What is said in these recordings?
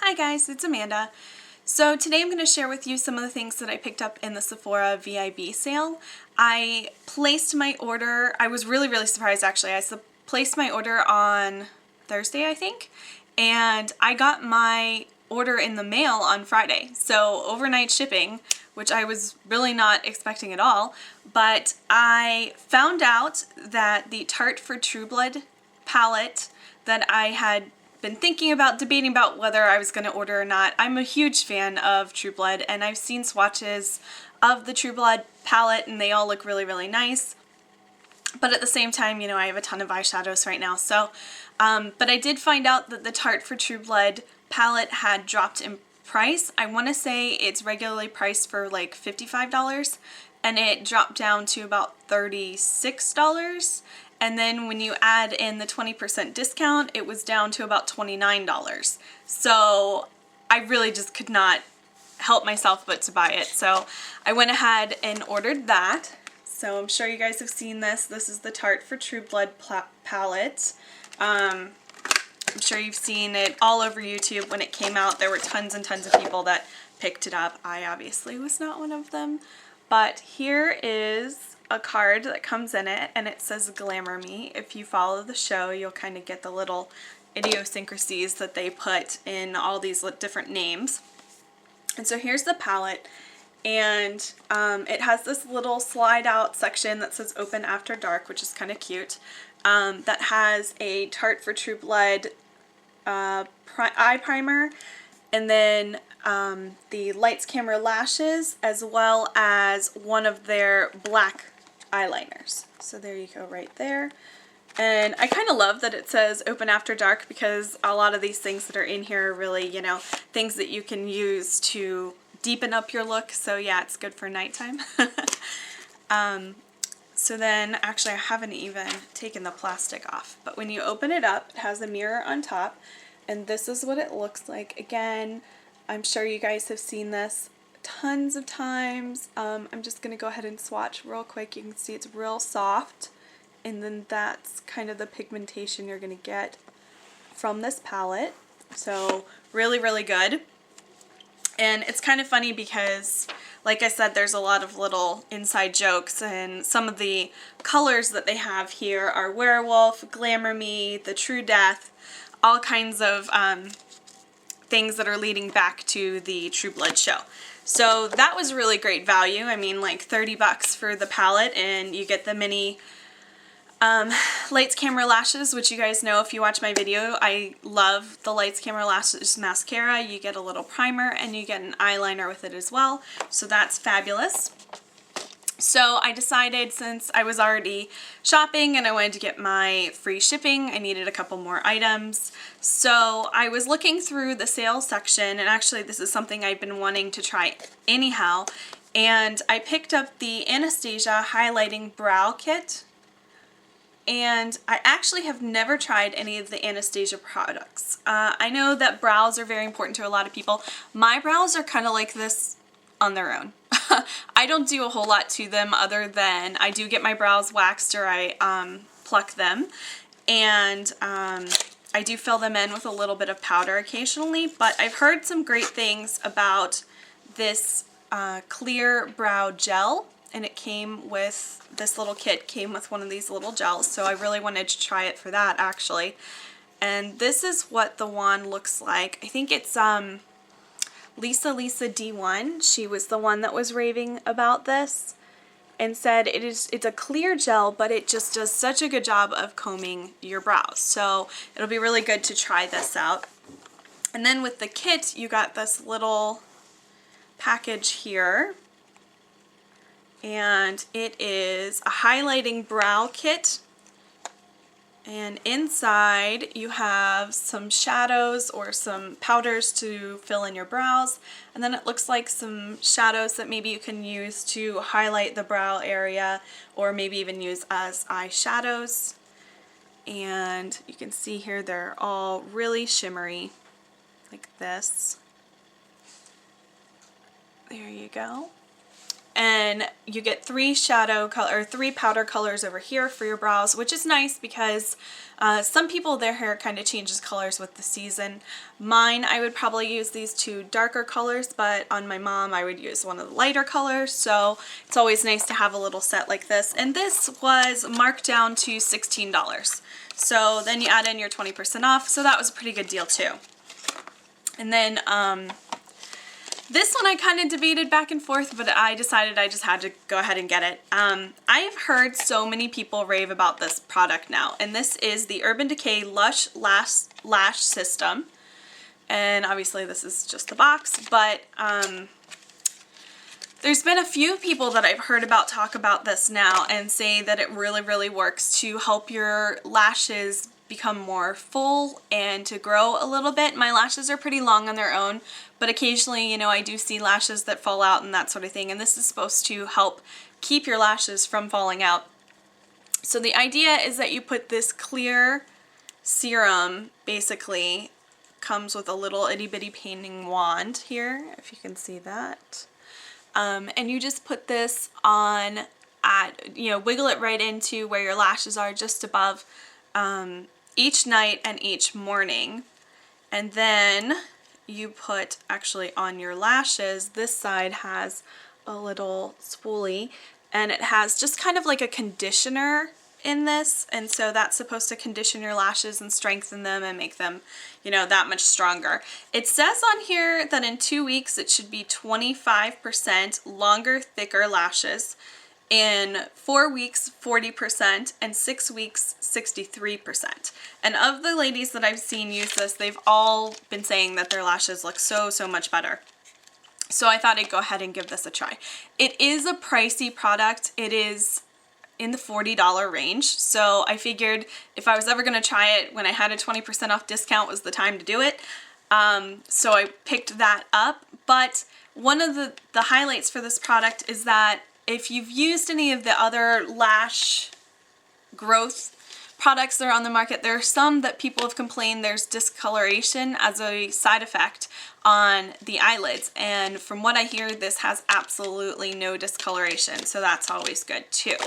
Hi guys, it's Amanda. So today I'm going to share with you some of the things that I picked up in the Sephora VIB sale. I placed my order, I was really surprised actually. I placed my order on Thursday I think, and I got my order in the mail on Friday. So overnight shipping, which I was really not expecting at all, but I found out that the Tarte for True Blood palette that I had been thinking about, debating about whether I was going to order or not. I'm a huge fan of True Blood, and I've seen swatches of the True Blood palette and they all look really nice. But at the same time, you know, I have a ton of eyeshadows right now. So, but I did find out that the Tarte for True Blood palette had dropped in price. I want to say it's regularly priced for like $55 and it dropped down to about $36. And then when you add in the 20% discount, it was down to about $29. So I really just could not help myself but to buy it. So I went ahead and ordered that. So I'm sure you guys have seen this. This is the Tarte for True Blood palette. I'm sure you've seen it all over YouTube. When it came out, there were tons and tons of people that picked it up. I obviously was not one of them. But here is a card that comes in it, and it says Glamour Me. If you follow the show, you'll kind of get the little idiosyncrasies that they put in all these different names. And so here's the palette, and it has this little slide out section that says Open After Dark, which is kind of cute. That has a Tarte for True Blood eye primer, and then the Lights Camera Lashes, as well as one of their black eyeliners. So there you go right there. And I kind of love that it says Open After Dark, because a lot of these things that are in here are really, you know, things that you can use to deepen up your look. So yeah, it's good for nighttime. So then, actually I haven't even taken the plastic off, but when you open it up, it has a mirror on top, and this is what it looks like. Again, I'm sure you guys have seen this tons of times. I'm just going to go ahead and swatch real quick. You can see it's real soft, and then that's kind of the pigmentation you're going to get from this palette. So really good. And it's kind of funny because, like I said, there's a lot of little inside jokes, and some of the colors that they have here are Werewolf, Glamour Me, The True Death, all kinds of things that are leading back to the True Blood show. So that was really great value. I mean, like 30 bucks for the palette, and you get the mini Lights Camera Lashes, which you guys know if you watch my video, I love the Lights Camera Lashes mascara. You get a little primer and you get an eyeliner with it as well. So that's fabulous. So I decided, since I was already shopping and I wanted to get my free shipping, I needed a couple more items. So I was looking through the sales section, and actually this is something I've been wanting to try anyhow, and I picked up the Anastasia Highlighting Brow Kit. And I actually have never tried any of the Anastasia products. I know that brows are very important to a lot of people. My brows are kind of like this on their own. I don't do a whole lot to them other than I do get my brows waxed, or I pluck them, and I do fill them in with a little bit of powder occasionally. But I've heard some great things about this clear brow gel, and it came with, this little kit came with one of these little gels, so I really wanted to try it for that actually. And this is what the wand looks like. I think it's Lisa D1. She was the one that was raving about this and said it's a clear gel, but it just does such a good job of combing your brows. So it'll be really good to try this out. And then with the kit, you got this little package here, and it is a highlighting brow kit. And inside you have some shadows or some powders to fill in your brows, and then it looks like some shadows that maybe you can use to highlight the brow area, or maybe even use as eyeshadows. And you can see here they're all really shimmery like this. There you go. and you get 3 powder colors over here for your brows, which is nice because some people, their hair kind of changes colors with the season. Mine, I would probably use these 2 darker colors, but on my mom I would use one of the lighter colors, so it's always nice to have a little set like this. And this was marked down to $16. So then you add in your 20% off, so that was a pretty good deal too. And then this one I kind of debated back and forth, but I decided I just had to go ahead and get it. I've heard so many people rave about this product now, and this is the Urban Decay Lush Lash System. And obviously this is just the box, but there's been a few people that I've heard about talk about this now and say that it really, really works to help your lashes become more full and to grow a little bit. My lashes are pretty long on their own, but occasionally, you know, I do see lashes that fall out and that sort of thing, and this is supposed to help keep your lashes from falling out. So the idea is that you put this clear serum, basically comes with a little itty bitty painting wand here, if you can see that, and you just put this on you know, wiggle it right into where your lashes are, just above, each night and each morning. And then you put actually on your lashes, this side has a little spoolie, and it has just kind of like a conditioner in this, and so that's supposed to condition your lashes and strengthen them and make them, you know, that much stronger. It says on here that in 2 weeks it should be 25% longer, thicker lashes. In 4 weeks, 40%, and 6 weeks, 63%. And of the ladies that I've seen use this, they've all been saying that their lashes look so, so much better. So I thought I'd go ahead and give this a try. It is a pricey product. It is in the $40 range. So I figured if I was ever going to try it, when I had a 20% off discount was the time to do it. So I picked that up. But one of the highlights for this product is that if you've used any of the other lash growth products that are on the market, there are some that people have complained there's discoloration as a side effect on the eyelids, and from what I hear, this has absolutely no discoloration, so that's always good too.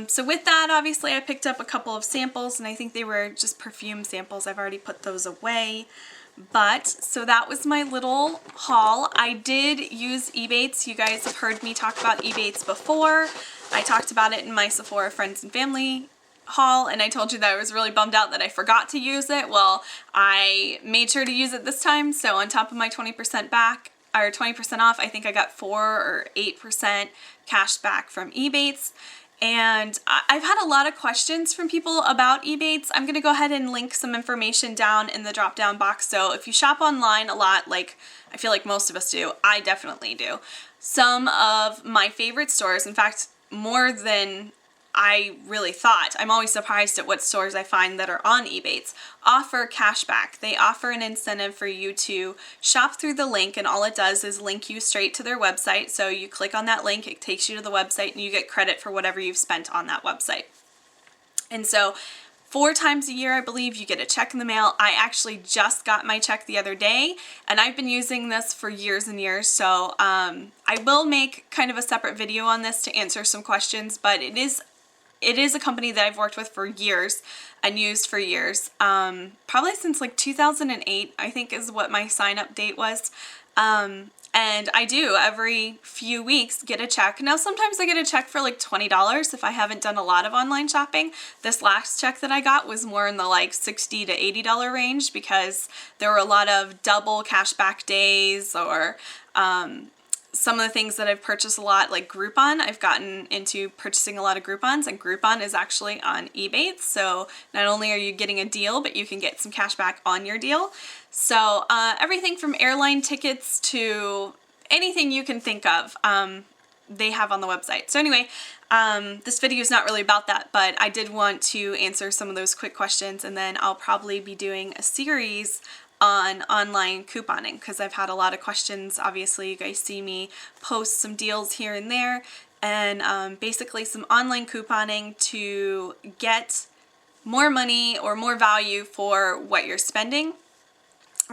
So with that, obviously I picked up a couple of samples, and I think they were just perfume samples. I've already put those away. But, so that was my little haul. I did use Ebates. You guys have heard me talk about Ebates before. I talked about it in my Sephora friends and family haul, and I told you that I was really bummed out that I forgot to use it. Well, I made sure to use it this time, so on top of my 20% back, or 20% off, I think I got 4 or 8% cash back from Ebates. And I've had a lot of questions from people about Ebates. I'm going to go ahead and link some information down in the drop down box. So if you shop online a lot, like I feel like most of us do, I definitely do. Some of my favorite stores, in fact, more than I really thought, I'm always surprised at what stores I find that are on Ebates, offer cashback. They offer an incentive for you to shop through the link, and all it does is link you straight to their website. So you click on that link, it takes you to the website, and you get credit for whatever you've spent on that website. And so 4 times a year, I believe, you get a check in the mail. I actually just got my check the other day, and I've been using this for years and years, so I will make kind of a separate video on this to answer some questions, but it is a company that I've worked with for years and used for years, probably since like 2008, I think is what my sign-up date was. And I do every few weeks get a check. Now sometimes I get a check for like $20 if I haven't done a lot of online shopping. This last check that I got was more in the like $60 to $80 range because there were a lot of double cashback days, or some of the things that I've purchased a lot, like Groupon. I've gotten into purchasing a lot of Groupons, and Groupon is actually on Ebates. So not only are you getting a deal, but you can get some cash back on your deal. So everything from airline tickets to anything you can think of, they have on the website. So anyway, this video is not really about that, but I did want to answer some of those quick questions, and then I'll probably be doing a series on online couponing because I've had a lot of questions. Obviously, you guys see me post some deals here and there, and basically some online couponing to get more money or more value for what you're spending.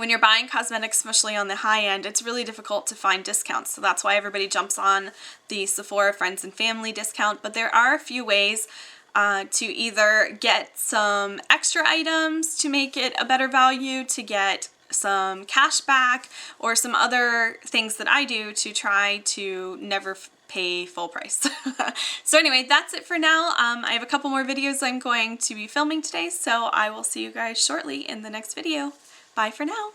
when you're buying cosmetics, especially on the high end, it's really difficult to find discounts. So that's why everybody jumps on the Sephora Friends and Family discount. But there are a few ways to either get some extra items to make it a better value, to get some cash back, or some other things that I do to try to never pay full price. So anyway, that's it for now. I have a couple more videos I'm going to be filming today, so I will see you guys shortly in the next video. Bye for now.